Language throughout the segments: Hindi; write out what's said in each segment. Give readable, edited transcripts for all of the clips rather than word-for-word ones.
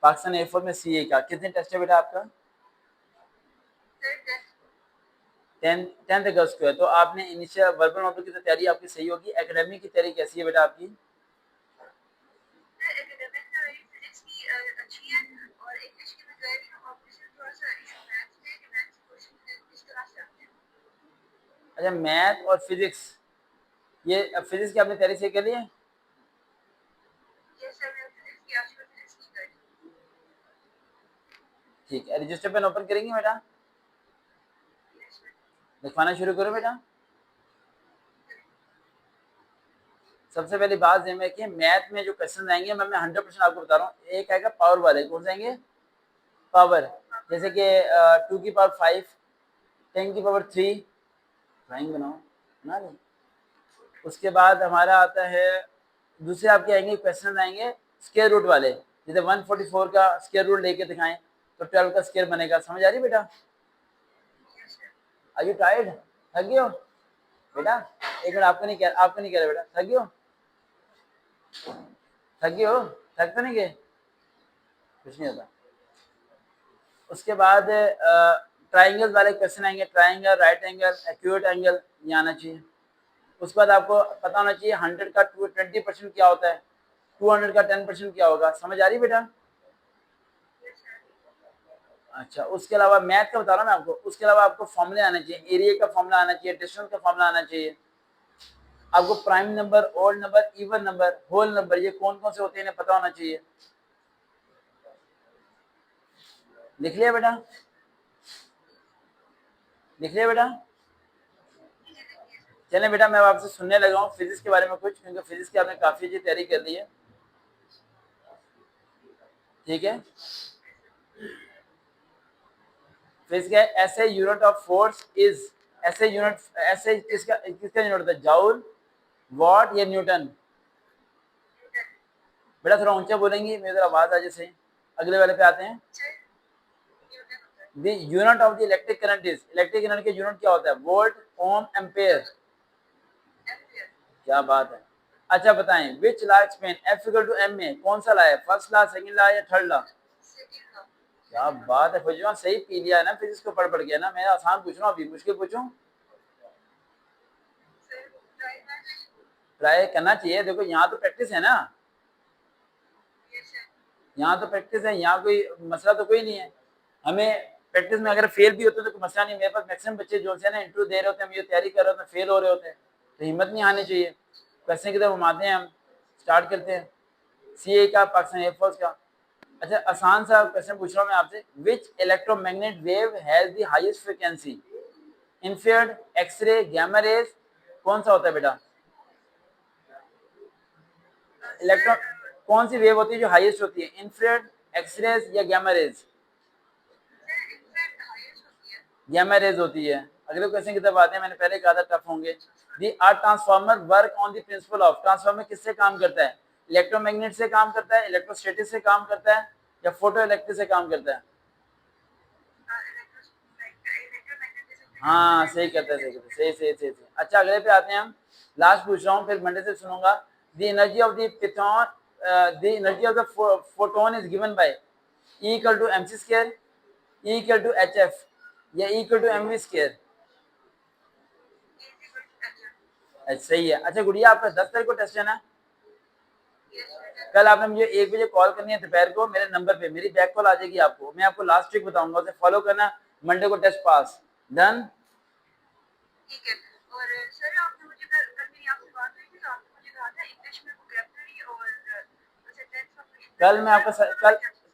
पाकिस्तान एयरफोर्स में सीए का कितने टेस्ट है बेटा आपका? 10th अगस्त को है। तो आपने इनिशियल वर्बल नोटबुक की तो तैयारी आपकी सही होगी। एकेडमिक की तैयारी कैसी है बेटा आपकी? अच्छा, मैथ और फिजिक्स, ये फिजिक्स की आपने तैयारी सही कर ली है? ठीक है, रजिस्टर पेन ओपन करेंगे बेटा, लिखवाना शुरू करो बेटा। सबसे पहली बात ये है कि मैथ में जो क्वेश्चन आएंगे मैं 100% आपको बता रहा हूँ। एक आएगा पावर वाले, कौन से आएंगे? पावर, जैसे कि 2 की पावर 5, 10 की पावर 3, ड्राइंग बनाओ ना नहीं। उसके बाद हमारा आता है दूसरे आपके आएंगे क्वेश्चन आएंगे स्क्वायर रूट वाले, जैसे 144 का स्क्वायर रूट लेके दिखाएं तो 12 का स्क्वायर बनेगा। समझ आ रही बेटा? Are you tired? थक गए हो बेटा? एक मिनट, आपको नहीं कह रहा बेटा, थक गए हो? थक तो नहीं गए? कुछ नहीं होता। उसके बाद ट्राइंगल वाले क्वेश्चन आएंगे, triangle, right angle, accurate angle, ये आना चाहिए। उसके बाद आपको पता होना चाहिए 100 का 20% क्या होता है, 200 का 10% क्या होगा। समझ आ रही बेटा? अच्छा, उसके अलावा मैथ का बता रहा हूँ मैं आपको, उसके अलावा आपको फॉर्मूले आना चाहिए, एरिया का फॉर्मूला आना चाहिए, डिस्टेंस का फॉर्मूला आना चाहिए। आपको prime number, odd number, even number, whole number, ये कौन कौन से होते हैं इन्हें पता होना चाहिए। लिख लिया बेटा? लिख लिया बेटा? चले बेटा, मैं आपसे सुनने लगा हूँ फिजिक्स के बारे में कुछ, क्योंकि फिजिक्स की आपने काफी अच्छी तैयारी कर ली है। ठीक है, फिजिक्स है ऐसे यूनिट ऑफ फोर्स इज, ऐसे यूनिट, ऐसे किसका किसका यूनिट होता है? जूल, वॉट या न्यूटन? बेटा थोड़ा ऊंचा बोलेंगी, मेरी तरह आवाज आ जैसे। अगले वाले पे आते हैं। The unit of the electric current is, electric current के यूनिट क्या होता है? Volt, ohm, ampere. क्या बात है। अच्छा बताएं, which law explain F equal to M में कौन सा लॉ है? फर्स्ट लॉ, सेकंड लॉ या थर्ड लॉ? क्या बात है फौजीवान, सही पी लिया है ना फिजिक्स को पढ़ के ना। मैं आसान पूछ रहा हूँ, अभी मुश्किल पूछूं? ट्राई करना चाहिए। देखो यहाँ तो प्रैक्टिस है ना, यहाँ तो प्रैक्टिस है, यहाँ कोई मसला तो कोई नहीं है। हमें प्रैक्टिस में अगर फेल भी होते तो कोई मसला नहीं। मेरे पास मैक्सिमम बच्चे जो है ना इंटरव्यू दे रहे होते हैं, हम ये तैयारी कर रहे होते हैं, फेल हो रहे होते हैं, तो हिम्मत नहीं आनी चाहिए। क्वेश्चन की तरफ हम आते हैं, हम स्टार्ट करते हैं सीए का, पाकिस्तान एयरफोर्स का। अच्छा, आसान सा क्वेश्चन पूछ रहा हूँ मैं आपसे, which electromagnet wave has the highest frequency? Infrared, X ray, gamma rays, कौन सा होता है बेटा? इलेक्ट्रॉन कौन सी वेव होती है जो हाईएस्ट होती है? इंफ्रारेड, एक्सरेज या गामा रेज? गामा रेज होती है। अगले क्वेश्चन की तरफ आते हैं, मैंने पहले कहा था टफ होंगे। दी are transformer work on the principle of, transformer किससे काम करता है? इलेक्ट्रोमैग्नेट से काम करता है, इलेक्ट्रोस्टैटिक से काम करता है, या फोटो इलेक्ट्रिक से काम करता है? हाँ सही कहते हैं, सही कहते हैं, सही सही सही सही। अच्छा अगले पे आते हैं हम, लास्ट पूछ रहा हूँ फिर मंडे से सुनूंगा। The energy of the photon, the energy of the photon is given by E equal to mc square, E equal to hf, या E equal to mv square? सही है। अच्छा गुड़िया, आपका 10 तारीख को टेस्ट है ना? कल आपने मुझे 1 बजे कॉल करनी है दोपहर को, मेरे नंबर पे मेरी बैक कॉल आ जाएगी आपको, मैं आपको लास्ट ट्रिक बताऊंगा, उसे फॉलो करना, मंडे को टेस्ट पास। डन? ठीक है। और सर आपने मुझे कल मेरी आपसे बात हुई थी तो आपने मुझे कहा था इंग्लिश में वोकैबुलरी और कल मैं आपका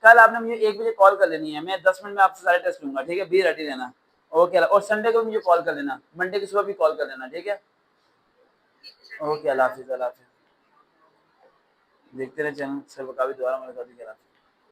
कल आपने मुझे 1 बजे कॉल कर लेनी है, मैं 10 मिनट में आपसे सारे टेस्ट लूंगा, ठीक है? बी रेडी रहना। ओके, और संडे को मुझे कॉल कर लेना, मंडे की सुबह भी कॉल कर लेना, ठीक है? ओके, अल्लाह हाफिज़, अल्लाह हाफिज़। देखते रहे चैनल, सर का भी दोबारा मुलाकात।